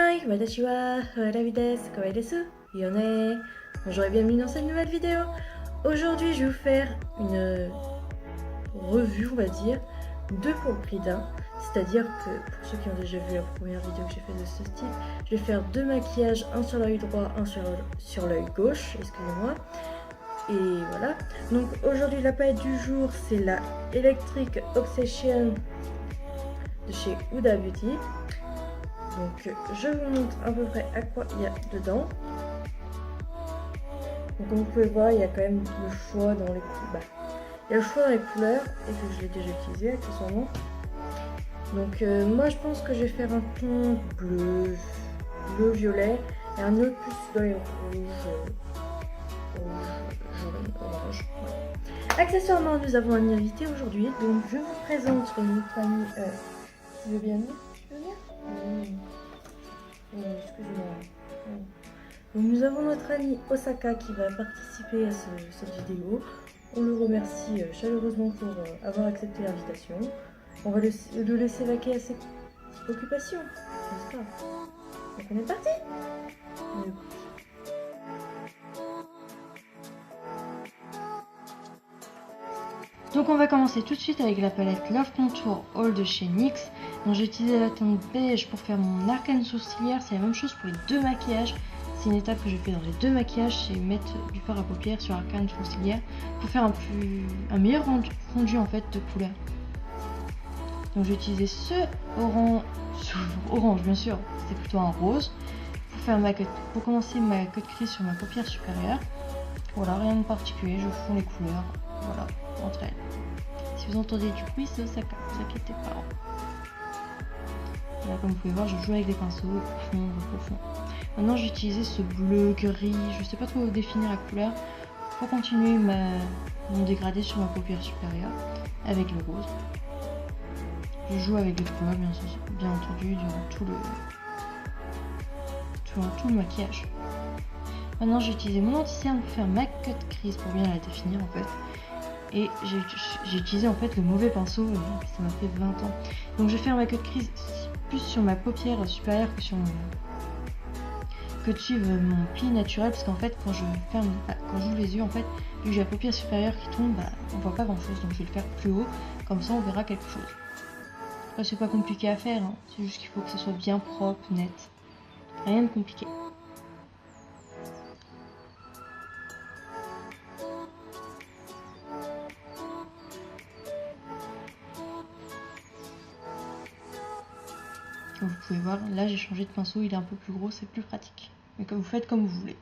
Hi, watashi wa Ravi desu, kawaii desu, yone. Bonjour et bienvenue dans cette nouvelle vidéo. Aujourd'hui, je vais vous faire une revue, on va dire, 2 pour le prix d'un. C'est-à-dire que, pour ceux qui ont déjà vu la première vidéo que j'ai faite de ce style, je vais faire 2 maquillages, un sur l'œil droit, un sur l'œil gauche, excusez-moi. Et voilà. Donc aujourd'hui, la palette du jour, c'est la Electric Obsession de chez Huda Beauty. Donc je vous montre à peu près à quoi il y a dedans. Donc comme vous pouvez voir, il y a quand même le choix dans les couleurs. Il y a le choix dans les couleurs et que je l'ai déjà utilisé accessoirement. Donc moi je pense que je vais faire un ton bleu, violet et un autre plus dans les rouges, jaune, orange. Voilà. Accessoirement, nous avons un invité aujourd'hui. Donc je vous présente notre ami. Tu veux bien venir? Excusez-moi. Donc nous avons notre ami Osaka qui va participer à cette vidéo. On le remercie chaleureusement pour avoir accepté l'invitation. On va le laisser vaquer à ses occupations, n'est-ce pas? Donc on est parti. Donc on va commencer tout de suite avec la palette Love Contour All de chez NYX. Donc j'ai utilisé la teinte beige pour faire mon arcane sourcilière. C'est la même chose pour les 2 maquillages. C'est une étape que je fais dans les 2 maquillages, c'est mettre du fard à paupières sur l'arcane sourcilière pour faire un meilleur rendu en fait de couleur. Donc j'ai utilisé ce orange bien sûr, c'est plutôt un rose pour commencer ma cut crease sur ma paupière supérieure. Voilà, rien de particulier, je fonds les couleurs, voilà, entre elles. Si vous entendez du bruit, c'est Osaka, ne vous inquiétez pas. Là, comme vous pouvez voir, je joue avec des pinceaux pour fond. Maintenant, j'ai utilisé ce bleu gris, je sais pas trop définir la couleur, pour continuer mon dégradé sur ma paupière supérieure avec le rose. Je joue avec les couleurs, bien entendu, durant tout le maquillage. Maintenant, j'ai utilisé mon anti-cerne pour faire ma cut crease pour bien la définir en fait. Et j'ai utilisé en fait le mauvais pinceau, ça m'a fait 20 ans. Donc je vais faire ma cut crease plus sur ma paupière supérieure que sur suivre mon pli naturel, parce qu'en fait quand j'ouvre les yeux, en fait vu que j'ai la paupière supérieure qui tombe, on voit pas grand chose, donc je vais le faire plus haut, comme ça on verra quelque chose. Après c'est pas compliqué à faire, hein. C'est juste qu'il faut que ce soit bien propre, net, rien de compliqué. Comme vous pouvez voir, là j'ai changé de pinceau, il est un peu plus gros, c'est plus pratique. Mais comme vous faites comme vous voulez.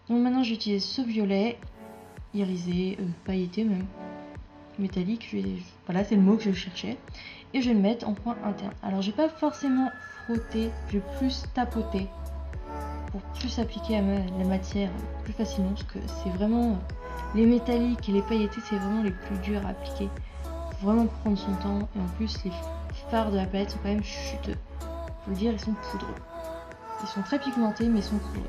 Donc maintenant j'utilise ce violet, irisé, pailleté même, métallique, voilà c'est le mot que je cherchais. Et je vais le mettre en point interne. Alors j'ai pas forcément frotté, je vais plus tapoter pour plus appliquer à la matière plus facilement, parce que c'est vraiment les métalliques et les pailletés, c'est vraiment les plus durs à appliquer. Faut vraiment prendre son temps, et en plus les fards de la palette sont quand même chuteux. Faut le dire, ils sont poudreux. Ils sont très pigmentés, mais ils sont poudreux.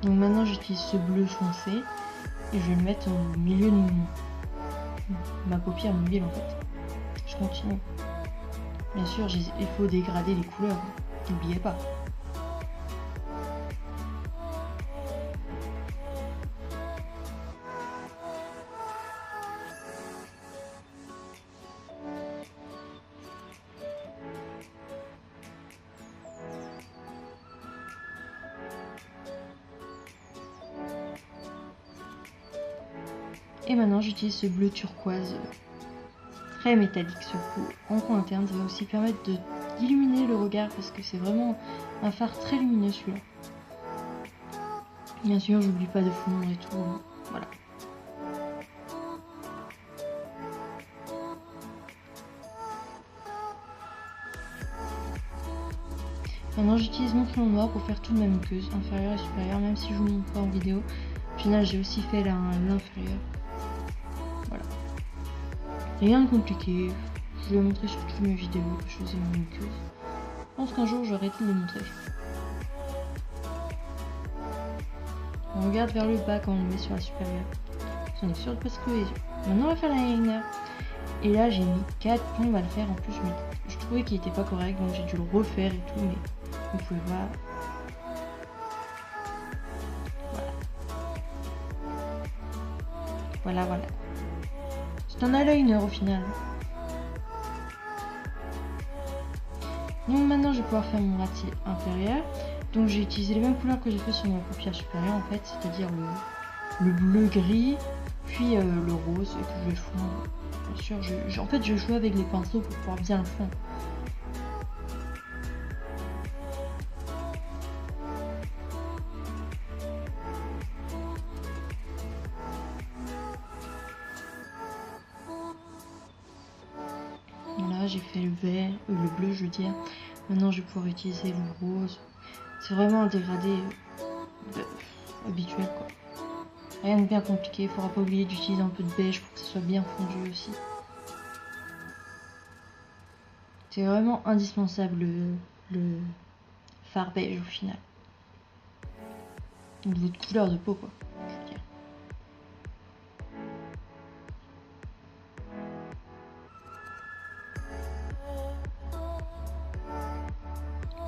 Donc maintenant j'utilise ce bleu foncé et je vais le mettre au milieu de ma paupière mobile en fait. Je continue. Bien sûr, il faut dégrader les couleurs, n'oubliez pas. Et maintenant j'utilise ce bleu turquoise très métallique surtout en coin interne. Ça va aussi permettre d'illuminer le regard parce que c'est vraiment un fard très lumineux celui-là. Bien sûr, j'oublie pas de fondre et tout, voilà. Maintenant j'utilise mon crayon noir pour faire tout le même queue, inférieur et supérieur, même si je vous montre pas en vidéo. Au final j'ai aussi fait l'inférieur. Voilà. Rien de compliqué, je l'ai montré sur toutes mes vidéos que je faisais mon queue. Je pense qu'un jour j'aurais pu le montrer. On regarde vers le bas quand on le met sur la supérieure. On est sûr de pas se crever les yeux. Maintenant, on va faire l'eyeliner. Et là, j'ai mis 4 plombes à le faire. En plus, je trouvais qu'il était pas correct, donc j'ai dû le refaire et tout. Mais vous pouvez voir. Voilà. Voilà. C'est un eyeliner au final. Donc maintenant, je vais pouvoir faire mon ratil inférieur. Donc j'ai utilisé les mêmes couleurs que j'ai fait sur ma paupière supérieure en fait, c'est-à-dire le bleu-gris, puis le rose que je vais fondre. Bien sûr, en fait je joue avec les pinceaux pour pouvoir bien le fondre. Voilà, j'ai fait le vert, le bleu je veux dire. Maintenant je vais pouvoir utiliser le rose. C'est vraiment un dégradé habituel quoi. Rien de bien compliqué, il ne faudra pas oublier d'utiliser un peu de beige pour que ça soit bien fondu aussi. C'est vraiment indispensable le fard beige au final. De votre couleur de peau quoi, je veux dire.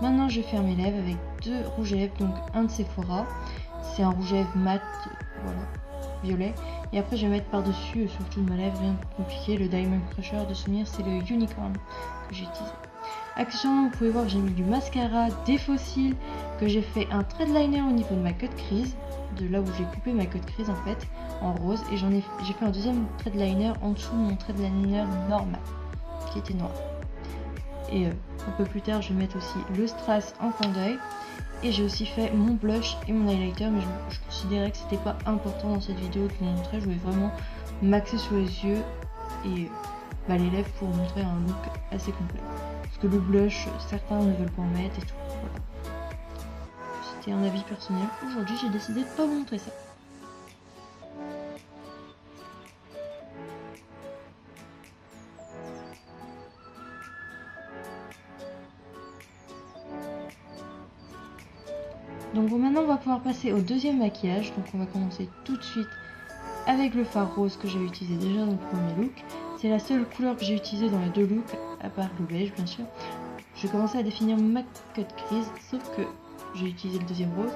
Maintenant je vais faire mes lèvres avec 2 rouges à lèvres, donc un de Sephora. C'est un rouge à lèvres mat, voilà, violet. Et après je vais mettre par-dessus, surtout de ma lèvre, rien de compliqué, le Diamond Crusher de Souvenir, c'est le Unicorn que j'ai utilisé. Accessoirement, vous pouvez voir que j'ai mis du mascara, des faux cils, que j'ai fait un thread liner au niveau de ma cut crease, de là où j'ai coupé ma cut crease en fait, en rose. Et j'ai fait un deuxième thread liner en dessous de mon thread liner normal, qui était noir. Et un peu plus tard, je vais mettre aussi le strass en coin d'œil. Et j'ai aussi fait mon blush et mon highlighter, mais je considérais que c'était pas important dans cette vidéo de vous montrer. Je voulais vraiment m'axer sur les yeux et les lèvres pour montrer un look assez complet. Parce que le blush, certains ne veulent pas en mettre et tout. Voilà. C'était un avis personnel. Aujourd'hui, j'ai décidé de pas vous montrer ça. Donc bon, maintenant on va pouvoir passer au deuxième maquillage. Donc on va commencer tout de suite avec le fard rose que j'ai utilisé déjà dans le premier look. C'est la seule couleur que j'ai utilisée dans les 2 looks, à part le beige bien sûr. Je vais commencer à définir ma cut crease, sauf que j'ai utilisé le deuxième rose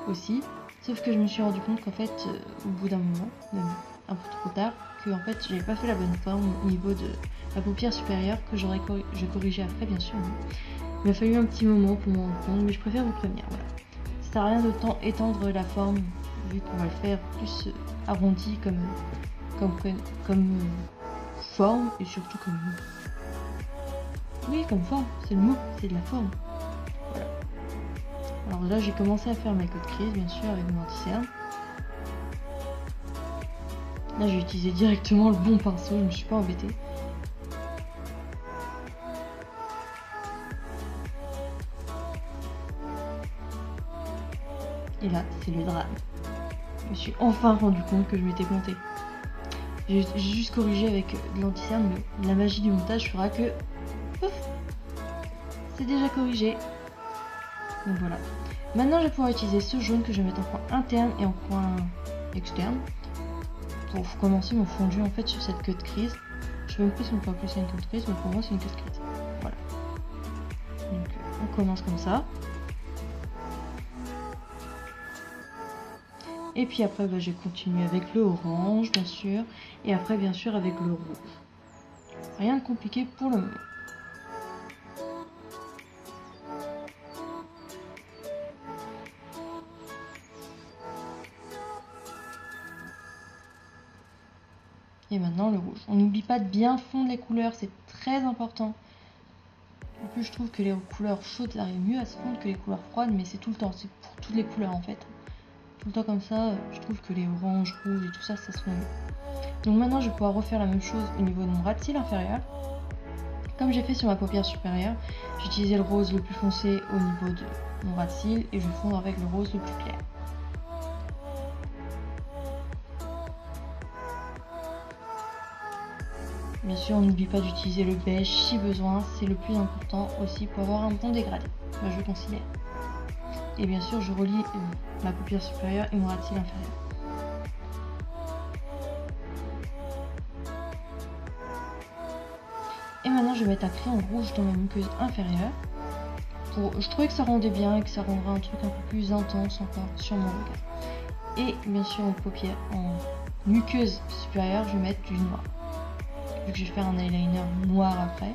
aussi. Sauf que je me suis rendu compte qu'en fait, au bout d'un moment, même un peu trop tard, que en fait j'avais pas fait la bonne forme au niveau de la paupière supérieure, que j'ai corrigé après bien sûr. Il m'a fallu un petit moment pour m'en rendre compte, mais je préfère vous prévenir, voilà. Ça sert à rien d'autant étendre la forme, vu qu'on va le faire plus arrondi comme forme, et surtout comme... Oui, comme forme, c'est le mot, c'est de la forme. Voilà. Alors là, j'ai commencé à faire ma cut crease, bien sûr, avec mon anti-cerne. Là, j'ai utilisé directement le bon pinceau, je me suis pas embêtée. Et là, c'est le drame. Je me suis enfin rendu compte que je m'étais plantée. J'ai juste corrigé avec de l'anti-cerne, mais la magie du montage fera que... Pouf, c'est déjà corrigé. Donc voilà. Maintenant, je vais pouvoir utiliser ce jaune que je vais mettre en coin interne et en coin externe. Pour commencer mon fondu en fait sur cette cut crease. Je sais même plus si on peut appeler ça une cut crease, mais pour moi c'est une cut crease. Voilà. Donc on commence comme ça. Et puis après, je vais continuer avec le orange, bien sûr. Et après, bien sûr, avec le rouge. Rien de compliqué pour le moment. Et maintenant, le rouge. On n'oublie pas de bien fondre les couleurs, c'est très important. En plus, je trouve que les couleurs chaudes arrivent mieux à se fondre que les couleurs froides, mais c'est tout le temps, c'est pour toutes les couleurs en fait. Tout le temps comme ça, je trouve que les oranges, rouges et tout ça, ça se fond mieux. Donc maintenant, je vais pouvoir refaire la même chose au niveau de mon ras de cils inférieur. Comme j'ai fait sur ma paupière supérieure, j'ai utilisé le rose le plus foncé au niveau de mon ras de cils et je vais fondre avec le rose le plus clair. Bien sûr, on n'oublie pas d'utiliser le beige si besoin, c'est le plus important aussi pour avoir un bon dégradé, je considère. Et bien sûr, je relie ma paupière supérieure et mon ras de cils inférieur. Et maintenant, je vais mettre un crayon rouge dans ma muqueuse inférieure. Je trouvais que ça rendait bien et que ça rendrait un truc un peu plus intense encore sur mon regard. Et bien sûr, en paupière, en muqueuse supérieure, je vais mettre du noir. Vu que je vais faire un eyeliner noir après,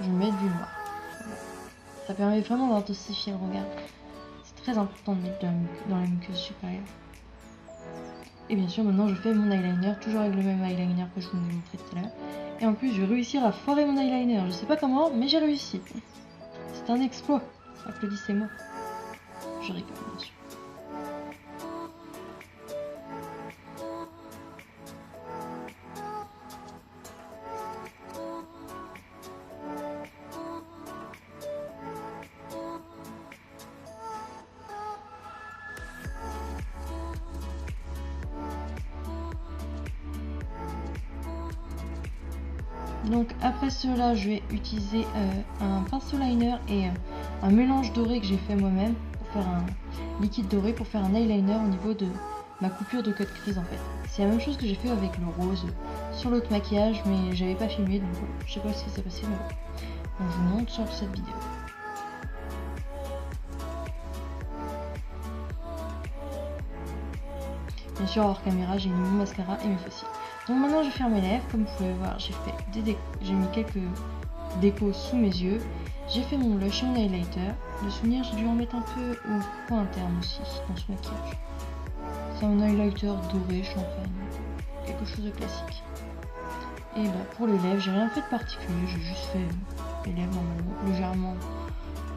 je vais mettre du noir. Voilà. Ça permet vraiment d'intensifier le regard. C'est très important de mettre dans la muqueuse supérieure. Et bien sûr, maintenant je fais mon eyeliner, toujours avec le même eyeliner que je vous ai montré tout à l'heure. Et en plus, je vais réussir à foirer mon eyeliner. Je sais pas comment, mais j'ai réussi. C'est un exploit. Applaudissez-moi. Je rigole, bien sûr. Donc après cela, je vais utiliser un pinceau liner et un mélange doré que j'ai fait moi-même pour faire un liquide doré pour faire un eyeliner au niveau de ma coupure de cut crease en fait. C'est la même chose que j'ai fait avec le rose sur l'autre maquillage, mais j'avais pas filmé donc je sais pas ce qui s'est passé, mais bon. Donc, je vous montre sur cette vidéo. Bien sûr, hors caméra, j'ai mis mon mascara et mes faux cils. Donc maintenant, je vais faire mes lèvres. Comme vous pouvez voir, j'ai mis quelques décos sous mes yeux. J'ai fait mon blush et mon highlighter. Le souvenir, j'ai dû en mettre un peu au point interne aussi dans ce maquillage. C'est un highlighter doré, champagne, quelque chose de classique. Et bah pour les lèvres, j'ai rien fait de particulier. J'ai juste fait les lèvres normalement, légèrement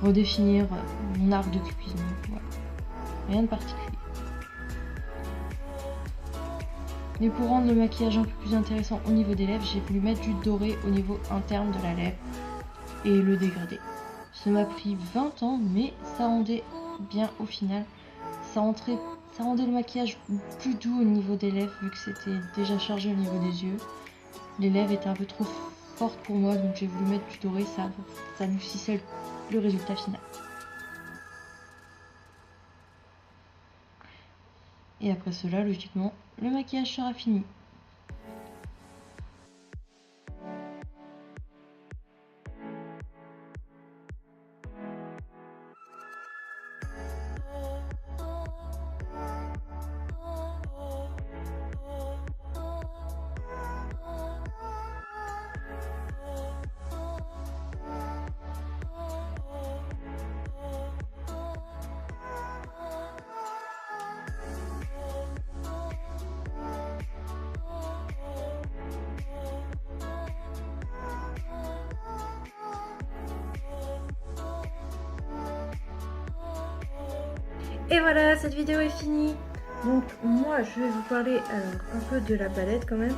redéfinir mon arc de cupisme. Voilà, rien de particulier. Mais pour rendre le maquillage un peu plus intéressant au niveau des lèvres, j'ai voulu mettre du doré au niveau interne de la lèvre et le dégrader. Ça m'a pris 20 ans, mais ça rendait bien au final. Ça rendait le maquillage plus doux au niveau des lèvres, vu que c'était déjà chargé au niveau des yeux. Les lèvres étaient un peu trop fortes pour moi, donc j'ai voulu mettre du doré, ça adoucissait le résultat final. Et après cela, logiquement, le maquillage sera fini. Et voilà, cette vidéo est finie. Donc moi je vais vous parler un peu de la palette quand même.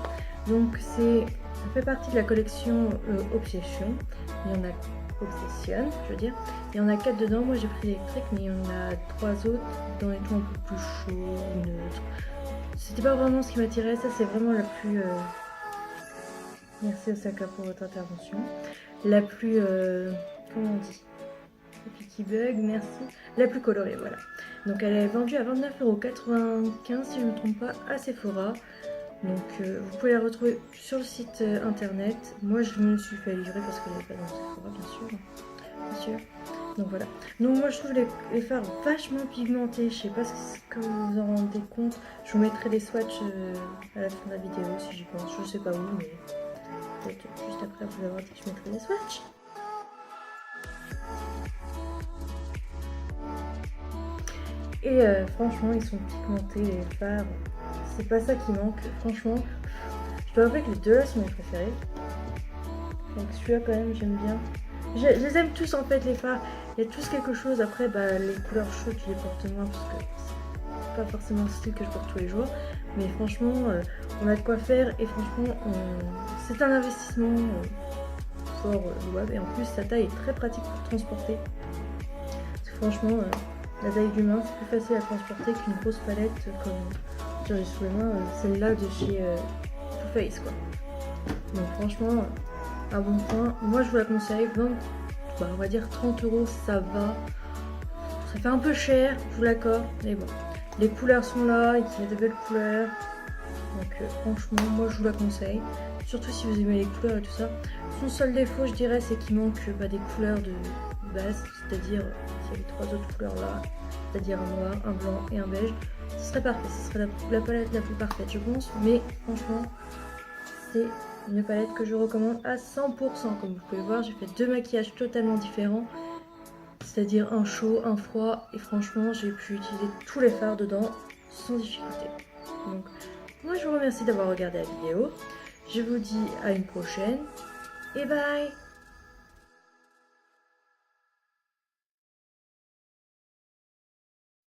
Donc ça fait partie de la collection Obsession. Il y en a Obsession, je veux dire. Il y en a 4 dedans. Moi j'ai pris l'électrique, mais il y en a 3 autres dans les tons un peu plus chauds ou neutres. C'était pas vraiment ce qui m'attirait. Ça c'est vraiment la plus... Merci Osaka pour votre intervention. La plus... comment on dit ? Qui bug, merci. La plus colorée, voilà. Donc elle est vendue à 29,95 € si je ne me trompe pas à Sephora. Donc vous pouvez la retrouver sur le site internet. Moi je me suis fait livrer parce qu'elle n'est pas dans Sephora bien sûr. Bien sûr. Donc voilà. Donc moi je trouve les fards vachement pigmentés. Je sais pas ce que vous en rendez compte. Je vous mettrai des swatchs à la fin de la vidéo si j'y pense. Je sais pas où, mais peut-être juste après vous avoir dit que je mettrai des swatchs. Et franchement, ils sont pigmentés, les fards. C'est pas ça qui manque. Franchement, je dois avouer que les deux là sont mes préférés. Donc celui-là quand même, j'aime bien. Je les aime tous en fait, les fards. Il y a tous quelque chose. Après, bah, les couleurs chaudes, je les porte moins parce que c'est pas forcément le style que je porte tous les jours. Mais franchement, on a de quoi faire. Et franchement, c'est un investissement fort louable. Et en plus, sa taille est très pratique pour transporter. Parce que franchement... la taille du main, c'est plus facile à transporter qu'une grosse palette comme j'ai sous les mains, celle-là de chez Too Faced quoi. Donc franchement, un bon point. Moi je vous la conseille, on va dire 30 €, ça va. Ça fait un peu cher, je vous l'accorde, mais bon. Les couleurs sont là, il y a de belles couleurs. Donc franchement, moi je vous la conseille. Surtout si vous aimez les couleurs et tout ça. Son seul défaut, je dirais, c'est qu'il manque des couleurs de base. C'est-à-dire, s'il y a les 3 autres couleurs là, c'est-à-dire un noir, un blanc et un beige, ce serait parfait. Ce serait la palette la plus parfaite, je pense. Mais franchement, c'est une palette que je recommande à 100%. Comme vous pouvez voir, j'ai fait 2 maquillages totalement différents. C'est-à-dire un chaud, un froid. Et franchement, j'ai pu utiliser tous les fards dedans sans difficulté. Donc, moi je vous remercie d'avoir regardé la vidéo. Je vous dis à une prochaine. Et bye!